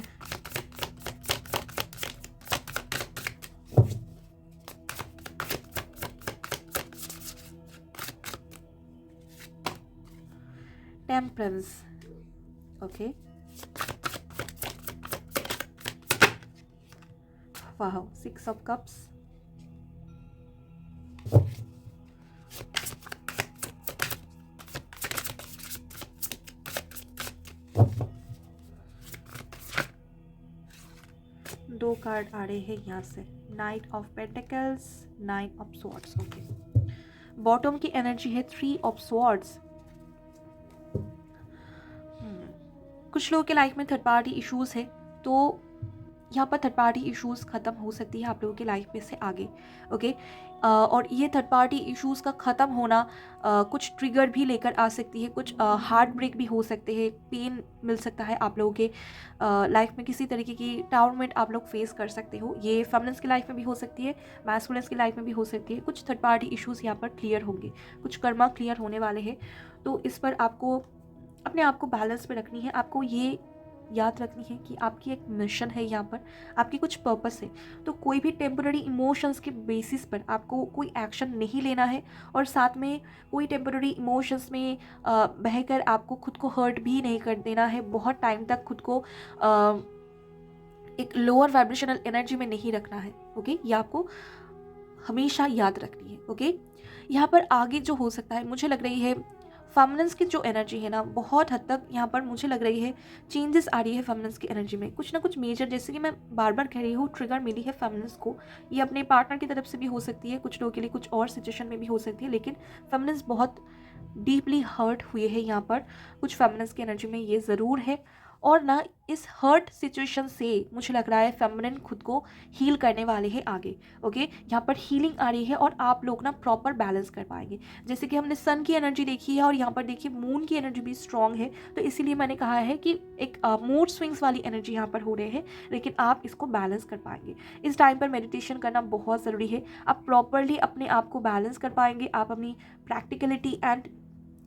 टेम्परेंस, ओके, वाह, 6 ऑफ कप्स, दो कार्ड आ रहे हैं यहाँ से, night of pentacles, nine of swords, okay. Bottom की एनर्जी है 3 ऑफ स्वॉर्ड्स। कुछ लोगों के लाइफ में थर्ड पार्टी इश्यूज है, तो यहाँ पर थर्ड पार्टी इश्यूज ख़त्म हो सकती है आप लोगों की लाइफ में से आगे, ओके। और ये थर्ड पार्टी इश्यूज का ख़त्म होना कुछ ट्रिगर भी लेकर आ सकती है, कुछ हार्ट ब्रेक भी हो सकते हैं, पेन मिल सकता है आप लोगों के लाइफ में, किसी तरीके की टाउरमेंट आप लोग फेस कर सकते हो। ये फेमिनिन्स की लाइफ में भी हो सकती है, मैस्कुलिन्स की लाइफ में भी हो सकती है। कुछ थर्ड पार्टी इश्यूज यहाँ पर क्लियर होंगे, कुछ कर्मा क्लियर होने वाले हैं, तो इस पर आपको अपने आप को बैलेंस पे रखनी है। आपको ये याद रखनी है कि आपकी एक मिशन है यहाँ पर, आपकी कुछ पर्पस है, तो कोई भी टेम्पररी इमोशंस के बेसिस पर आपको कोई एक्शन नहीं लेना है, और साथ में कोई टेम्पररी इमोशंस में बहकर आपको खुद को हर्ट भी नहीं कर देना है। बहुत टाइम तक खुद को एक लोअर वाइब्रेशनल एनर्जी में नहीं रखना है, ओके। ये आपको हमेशा याद रखनी है, ओके। यहाँ पर आगे जो हो सकता है, मुझे लग रही है फेमिनिन्स की जो एनर्जी है ना, बहुत हद तक यहाँ पर मुझे लग रही है चेंजेस आ रही है फेमिनिन्स की एनर्जी में, कुछ ना कुछ मेजर, जैसे कि मैं बार बार कह रही हूँ, ट्रिगर मिली है फेमिनिन्स को। ये अपने पार्टनर की तरफ से भी हो सकती है, कुछ लोगों के लिए कुछ और सिचुएशन में भी हो सकती है, लेकिन फेमिनिन्स बहुत डीपली हर्ट हुए हैं यहाँ पर, कुछ फेमिनिन्स की एनर्जी में ये ज़रूर है। और ना इस हर्ट सिचुएशन से मुझे लग रहा है फेमिनिन खुद को हील करने वाले हैं आगे, ओके। यहाँ पर हीलिंग आ रही है और आप लोग ना प्रॉपर बैलेंस कर पाएंगे। जैसे कि हमने सन की एनर्जी देखी है और यहाँ पर देखिए मून की एनर्जी भी स्ट्रांग है, तो इसीलिए मैंने कहा है कि एक मूड स्विंग्स वाली एनर्जी यहाँ पर हो रहे हैं, लेकिन आप इसको बैलेंस कर पाएंगे। इस टाइम पर मेडिटेशन करना बहुत ज़रूरी है, आप प्रॉपरली अपने आप को बैलेंस कर पाएंगे, आप अपनी प्रैक्टिकलिटी एंड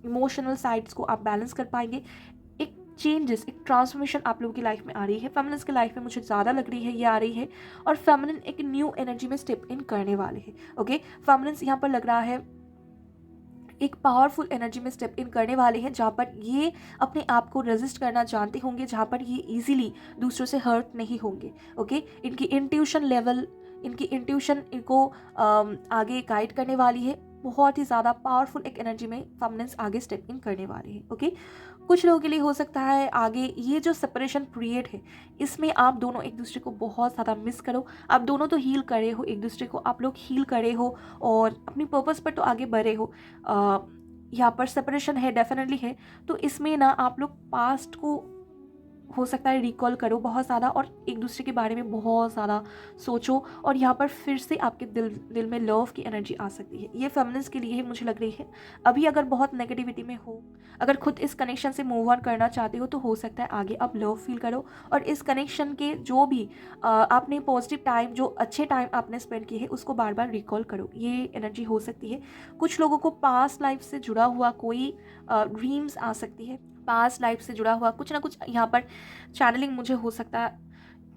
इमोशनल साइड्स को आप बैलेंस कर पाएंगे। एक चेंजेस, एक ट्रांसफॉर्मेशन आप लोगों की लाइफ में आ रही है, फेमिनिन्स की लाइफ में मुझे ज़्यादा लग रही है ये आ रही है, और फेमिनिन एक न्यू एनर्जी में स्टेप इन करने वाले हैं, ओके। फेमिनिन्स यहाँ पर लग रहा है एक पावरफुल एनर्जी में स्टेप इन करने वाले हैं, जहाँ पर ये अपने आप को रेजिस्ट करना जानते होंगे, जहाँ पर ये इजीली दूसरों से हर्ट नहीं होंगे, ओके। इनकी इंट्यूशन लेवल, इनकी इंट्यूशन इनको आगे गाइड करने वाली है। बहुत ही ज़्यादा पावरफुल एक एनर्जी में फेमिनिन्स आगे स्टेप इन करने वाले हैं, ओके। कुछ लोगों के लिए हो सकता है आगे ये जो सेपरेशन पीरियड है, इसमें आप दोनों एक दूसरे को बहुत ज़्यादा मिस करो, आप दोनों तो हील करे हो एक दूसरे को, आप लोग हील करे हो और अपनी पर्पस पर तो आगे बढ़े हो। यहाँ पर सेपरेशन है, डेफिनेटली है, तो इसमें ना आप लोग पास्ट को हो सकता है रिकॉल करो बहुत ज़्यादा, और एक दूसरे के बारे में बहुत ज़्यादा सोचो, और यहाँ पर फिर से आपके दिल में लव की एनर्जी आ सकती है। ये फेमिनिन्स के लिए ही मुझे लग रही है। अभी अगर बहुत नेगेटिविटी में हो, अगर खुद इस कनेक्शन से मूव ऑन करना चाहते हो, तो हो सकता है आगे आप लव फील करो, और इस कनेक्शन के जो भी आपने पॉजिटिव टाइम, जो अच्छे टाइम आपने स्पेंड किए हैं, उसको बार बार रिकॉल करो। ये एनर्जी हो सकती है। कुछ लोगों को पास्ट लाइफ से जुड़ा हुआ कोई ड्रीम्स आ सकती है, पास्ट लाइफ से जुड़ा हुआ कुछ ना कुछ यहाँ पर चैनलिंग मुझे हो सकता है,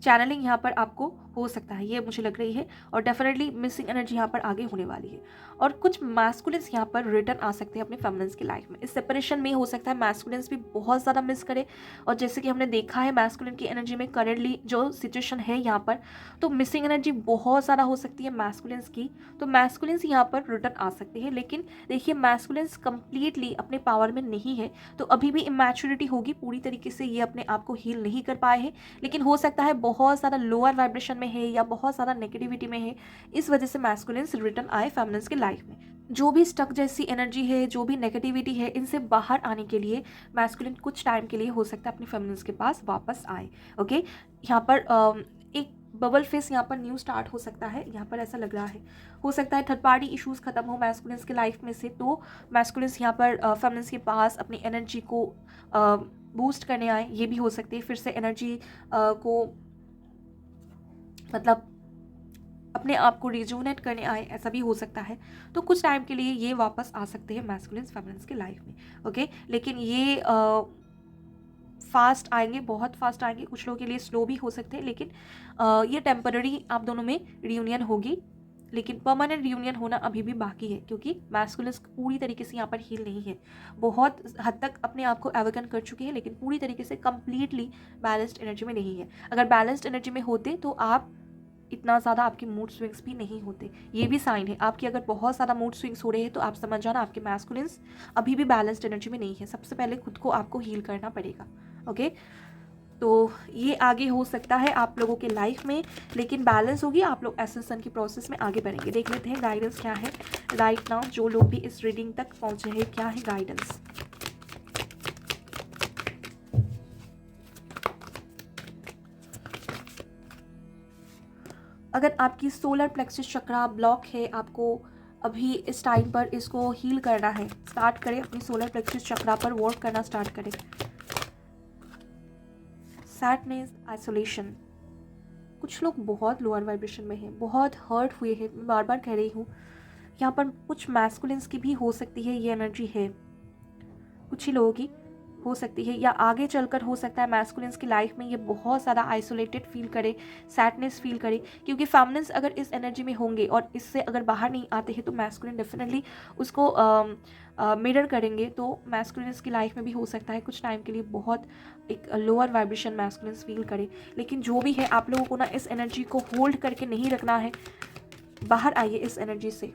चैनलिंग यहाँ पर आपको हो सकता है, ये मुझे लग रही है। और डेफिनेटली मिसिंग एनर्जी यहाँ पर आगे होने वाली है, और कुछ मैस्कुलिन्स यहाँ पर रिटर्न आ सकते हैं अपने फेमिनिन्स की लाइफ में। इस सेपरेशन में हो सकता है मैस्कुलिन्स भी बहुत ज़्यादा मिस करे, और जैसे कि हमने देखा है मैस्कुलिन की एनर्जी में करेंटली जो सिचुएशन है यहाँ पर, तो मिसिंग एनर्जी बहुत ज़्यादा हो सकती है मैस्कुलिन्स की, तो मैस्कुलिन्स यहाँ पर रिटर्न आ सकते हैं। लेकिन देखिए मैस्कुलिन्स कंप्लीटली अपने पावर में नहीं है, तो अभी भी इमैच्योरिटी होगी, पूरी तरीके से ये अपने आप को हील नहीं कर पाए हैं, लेकिन हो सकता है बहुत ज़्यादा लोअर वाइब्रेशन में है या बहुत ज़्यादा नेगेटिविटी में है, इस वजह से मैस्कुलिन्स रिटर्न आए फेमिनिन्स के लाइफ में। जो भी स्टक जैसी एनर्जी है, जो भी नेगेटिविटी है, इनसे बाहर आने के लिए मैस्कुलिन कुछ टाइम के लिए हो सकता है अपनी फेमिनिन्स के पास वापस आए, ओके। यहाँ पर एक बबल फेस यहाँ पर न्यू स्टार्ट हो सकता है, यहाँ पर ऐसा लग रहा है। हो सकता है थर्ड पार्टी इश्यूज खत्म हो मैस्कुलिन्स के लाइफ में से, तो मैस्कुलिन्स यहाँ पर फेमिनिन्स के पास अपनी एनर्जी को बूस्ट करने आए, ये भी हो सकती है। फिर से एनर्जी को मतलब अपने आप को रिजुवनेट करने आए, ऐसा भी हो सकता है। तो कुछ टाइम के लिए ये वापस आ सकते हैं मैस्कुलिन्स फेमिनिन्स की लाइफ में, ओके। लेकिन ये फास्ट आएंगे, बहुत फास्ट आएंगे, कुछ लोगों के लिए स्लो भी हो सकते हैं, लेकिन ये टेम्पररी आप दोनों में रियूनियन होगी। लेकिन परमानेंट रियूनियन होना अभी भी बाकी है, क्योंकि मैस्कुलिन्स पूरी तरीके से यहाँ पर हील नहीं है। बहुत हद तक अपने आप को एवेकन कर चुके हैं, लेकिन पूरी तरीके से कंप्लीटली बैलेंस्ड एनर्जी में नहीं है। अगर बैलेंस्ड एनर्जी में होते तो आप इतना ज़्यादा आपके मूड स्विंग्स भी नहीं होते। ये भी साइन है आपकी, अगर बहुत ज़्यादा मूड स्विंग्स हो रहे हैं तो आप समझ जाना आपके मैस्कुलिन्स अभी भी बैलेंस्ड एनर्जी में नहीं है। सबसे पहले खुद को आपको हील करना पड़ेगा, ओके। तो ये आगे हो सकता है आप लोगों के लाइफ में, लेकिन बैलेंस होगी, आप लोग एसेंशन की प्रोसेस में आगे बढ़ेंगे। देख लेते हैं गाइडेंस क्या है राइट नाउ, जो लोग भी इस रीडिंग तक पहुंचे हैं क्या है गाइडेंस। अगर आपकी सोलर प्लेक्सस चक्रा ब्लॉक है, आपको अभी इस टाइम पर इसको हील करना है, स्टार्ट करें अपनी सोलर प्लेक्सस चक्रा पर वर्क करना स्टार्ट करें। सैडनेस, आइसोलेशन, कुछ लोग बहुत लोअर वाइब्रेशन में हैं, बहुत हर्ट हुए हैं। मैं बार बार कह रही हूँ, यहाँ पर कुछ मैस्कुलिन्स की भी हो सकती है ये एनर्जी है, कुछ ही लोगों की हो सकती है, या आगे चलकर हो सकता है मैस्कुलिन्स की लाइफ में ये बहुत ज़्यादा आइसोलेटेड फील करे, सैडनेस फील करे। क्योंकि फेमिनिन्स अगर इस एनर्जी में होंगे और इससे अगर बाहर नहीं आते हैं तो मैस्कुलिन डेफिनेटली उसको मिरर करेंगे। तो मैस्कुलिन्स की लाइफ में भी हो सकता है कुछ टाइम के लिए बहुत एक लोअर वाइब्रेशन मैस्कुलिन्स फील करे। लेकिन जो भी है, आप लोगों को ना इस एनर्जी को होल्ड करके नहीं रखना है, बाहर आइए इस एनर्जी से।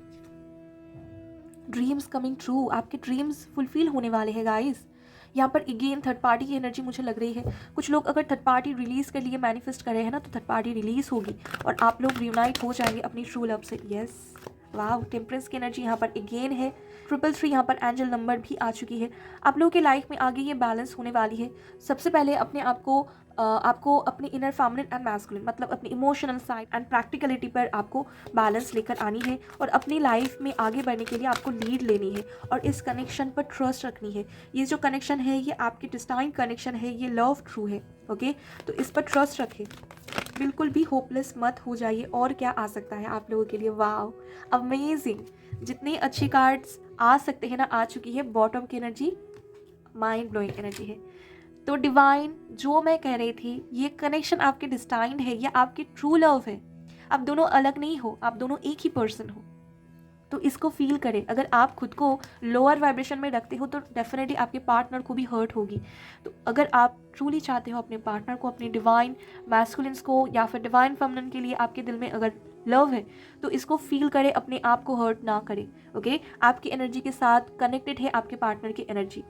ड्रीम्स कमिंग ट्रू, आपके ड्रीम्स फुलफिल होने वाले हैं गाइस। यहाँ पर अगेन थर्ड पार्टी की एनर्जी मुझे लग रही है। कुछ लोग अगर थर्ड पार्टी रिलीज के लिए मैनिफेस्ट कर रहे हैं ना, तो थर्ड पार्टी रिलीज होगी और आप लोग रियूनाइट हो जाएंगे अपनी ट्रू लव से। यस, वाह, टेम्परेंस की एनर्जी यहाँ पर अगेन है। 333 यहाँ पर एंजल नंबर भी आ चुकी है। आप लोगों के लाइफ में आगे ये बैलेंस होने वाली है। सबसे पहले अपने आप को आपको अपनी इनर फेमिनिन एंड मैस्कुलिन, मतलब अपनी इमोशनल साइड एंड प्रैक्टिकलिटी पर आपको बैलेंस लेकर आनी है और अपनी लाइफ में आगे बढ़ने के लिए आपको लीड लेनी है और इस कनेक्शन पर ट्रस्ट रखनी है। ये जो कनेक्शन है ये आपकी डिस्टाइन कनेक्शन है, ये लव ट्रू है, ओके। तो इस पर ट्रस्ट रखें, बिल्कुल भी होपलेस मत हो जाइए। और क्या आ सकता है आप लोगों के लिए, वाव, अमेजिंग, जितने अच्छे कार्ड्स आ सकते हैं ना आ चुकी है। बॉटम की एनर्जी माइंड ब्लोइंग एनर्जी है। तो डिवाइन, जो मैं कह रही थी, ये कनेक्शन आपके डिस्टाइंड है, ये आपकी ट्रू लव है। आप दोनों अलग नहीं हो, आप दोनों एक ही पर्सन हो। तो इसको फील करें। अगर आप खुद को लोअर वाइब्रेशन में रखते हो तो डेफिनेटली आपके पार्टनर को भी हर्ट होगी। तो अगर आप ट्रूली चाहते हो अपने पार्टनर को, अपनी डिवाइन मैस्कुलिन्स को या फिर डिवाइन फेमिनिन के लिए आपके दिल में अगर लव है, तो इसको फील करें, अपने आप को हर्ट ना करें, ओके। आपकी एनर्जी के साथ कनेक्टेड है आपके पार्टनर की एनर्जी।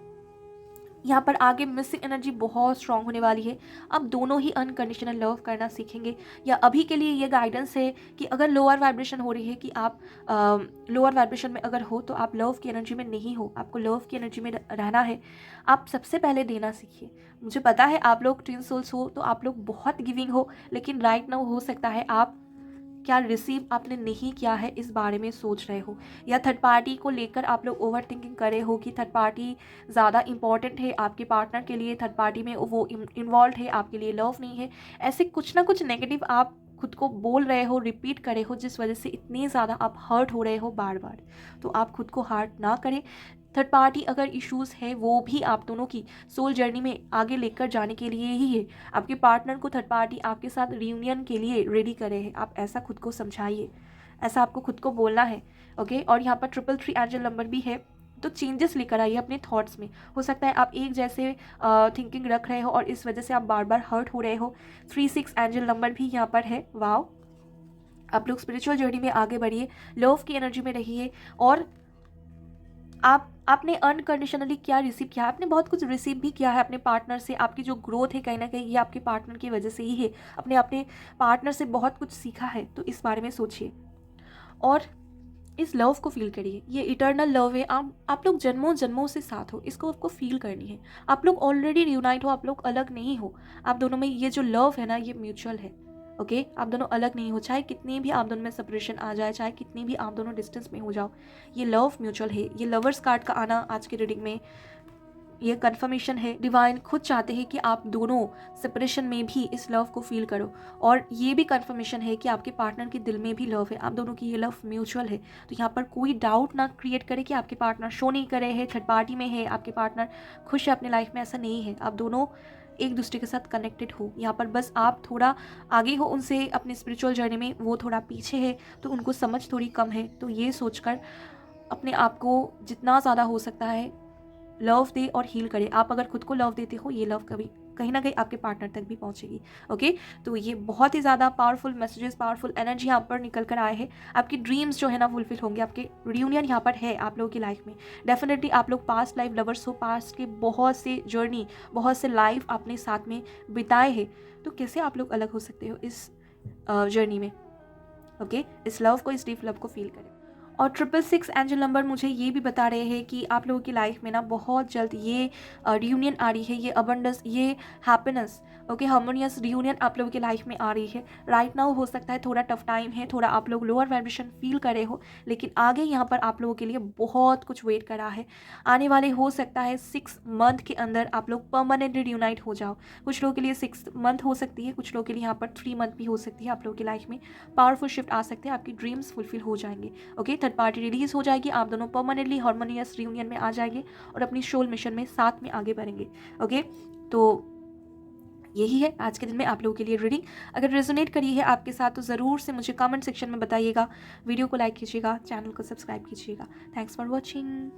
यहाँ पर आगे मिसिंग एनर्जी बहुत स्ट्रांग होने वाली है। अब दोनों ही अनकंडीशनल लव करना सीखेंगे। या अभी के लिए ये गाइडेंस है कि अगर लोअर वाइब्रेशन हो रही है, कि आप लोअर वाइब्रेशन में अगर हो तो आप लव की एनर्जी में नहीं हो, आपको लव की एनर्जी में रहना है। आप सबसे पहले देना सीखिए। मुझे पता है आप लोग ट्विन सोल्स हो तो आप लोग बहुत गिविंग हो, लेकिन राइट नाउ हो सकता है आप क्या रिसीव आपने नहीं किया है इस बारे में सोच रहे हो, या थर्ड पार्टी को लेकर आप लोग ओवर थिंकिंग कर रहे हो कि थर्ड पार्टी ज़्यादा इंपॉर्टेंट है आपके पार्टनर के लिए, थर्ड पार्टी में वो इन्वॉल्व है, आपके लिए लव नहीं है। ऐसे कुछ ना कुछ नेगेटिव आप खुद को बोल रहे हो, रिपीट कर रहे हो, जिस वजह से इतनी ज़्यादा आप हर्ट हो रहे हो बार बार। तो आप खुद को हर्ट ना करें। थर्ड पार्टी अगर इश्यूज़ है वो भी आप दोनों की सोल जर्नी में आगे लेकर जाने के लिए ही है। आपके पार्टनर को थर्ड पार्टी आपके साथ रियूनियन के लिए रेडी करे है, आप ऐसा खुद को समझाइए, ऐसा आपको खुद को बोलना है, ओके। और यहाँ पर 333 एंजल नंबर भी है, तो चेंजेस लेकर आइए अपने थॉट्स में। हो सकता है आप एक जैसे थिंकिंग रख रहे हो और इस वजह से आप बार बार हर्ट हो रहे हो। 36 एंजल नंबर भी यहाँ पर है, वाव। आप लोग स्पिरिचुअल जर्नी में आगे बढ़िए, लव की एनर्जी में रहिए। और आपने अनकंडीशनली क्या रिसीव किया है, आपने बहुत कुछ रिसीव भी किया है अपने पार्टनर से। आपकी जो ग्रोथ है कहीं ना कहीं ये आपके पार्टनर की वजह से ही है। अपने पार्टनर से बहुत कुछ सीखा है, तो इस बारे में सोचिए और इस लव को फील करिए। ये इटर्नल लव है, आप लोग जन्मों जन्मों से साथ हो, इसको आपको फील करनी है। आप लोग ऑलरेडी रियूनाइट हो, आप लोग अलग नहीं हो। आप दोनों में ये जो लव है ना, ये म्यूचुअल है, ओके। आप दोनों अलग नहीं हो, चाहे कितनी भी आप दोनों में सेपरेशन आ जाए, चाहे कितनी भी आप दोनों डिस्टेंस में हो जाओ, ये लव म्यूचुअल है। ये लवर्स कार्ड का आना आज की रीडिंग में ये कन्फर्मेशन है, डिवाइन खुद चाहते हैं कि आप दोनों सेपरेशन में भी इस लव को फील करो। और ये भी कन्फर्मेशन है कि आपके पार्टनर के दिल में भी लव है, आप दोनों की ये लव म्यूचुअल है। तो यहाँ पर कोई डाउट ना क्रिएट करे कि आपके पार्टनर शो नहीं करे है, थर्ड पार्टी में है, आपके पार्टनर खुश है अपने लाइफ में, ऐसा नहीं है। आप दोनों एक दूसरे के साथ कनेक्टेड हो। यहाँ पर बस आप थोड़ा आगे हो उनसे अपनी स्पिरिचुअल जर्नी में, वो थोड़ा पीछे है, तो उनको समझ थोड़ी कम है। तो ये सोचकर अपने आप को जितना ज़्यादा हो सकता है लव दे और हील करे। आप अगर खुद को लव देते हो, ये लव कभी कहीं ना कहीं आपके पार्टनर तक भी पहुंचेगी। ओके, तो ये बहुत ही ज़्यादा पावरफुल मैसेजेस, पावरफुल एनर्जी यहाँ पर निकल कर आए हैं। आपकी ड्रीम्स जो है ना फुलफिल होंगे, आपके रियूनियन यहाँ पर है आप लोगों की लाइफ में। डेफिनेटली आप लोग पास्ट लाइफ लवर्स हो, पास्ट के बहुत से जर्नी, बहुत से लाइफ आपने साथ में बिताए हैं। तो कैसे आप लोग अलग हो सकते हो इस जर्नी में। ओके, इस लव को, इस डीप लव को फील करें। और 666 एंजल नंबर मुझे ये भी बता रहे हैं कि आप लोगों की लाइफ में ना बहुत जल्द ये रियूनियन आ रही है, ये अबंडेंस, ये हैप्पीनेस, ओके, हार्मोनियस रियूनियन आप लोगों की लाइफ में आ रही है। राइट नाउ हो सकता है थोड़ा टफ टाइम है, थोड़ा आप लोग लोअर वाइब्रेशन फील कर रहे हो, लेकिन आगे यहाँ पर आप लोगों के लिए बहुत कुछ वेट करा है। आने वाले हो सकता है 6 मंथ के अंदर आप लोग परमानेंटली रियूनाइट हो जाओ। कुछ लोगों के लिए 6 मंथ हो सकती है, कुछ लोगों के लिए यहाँ पर 3 मंथ भी हो सकती है। आप लोगों की लाइफ में पावरफुल शिफ्ट आ सकते हैं, आपकी ड्रीम्स फुलफिल हो जाएंगे। ओके, थर्ड पार्टी रिलीज हो जाएगी, आप दोनों परमानेंटली हार्मोनियस रियूनियन में आ जाएंगे और अपनी सोल मिशन में साथ में आगे बढ़ेंगे। ओके, तो यही है आज के दिन में आप लोगों के लिए रीडिंग। अगर रेजोनेट करी है आपके साथ तो ज़रूर से मुझे कमेंट सेक्शन में बताइएगा, वीडियो को लाइक कीजिएगा, चैनल को सब्सक्राइब कीजिएगा। Thanks for watching.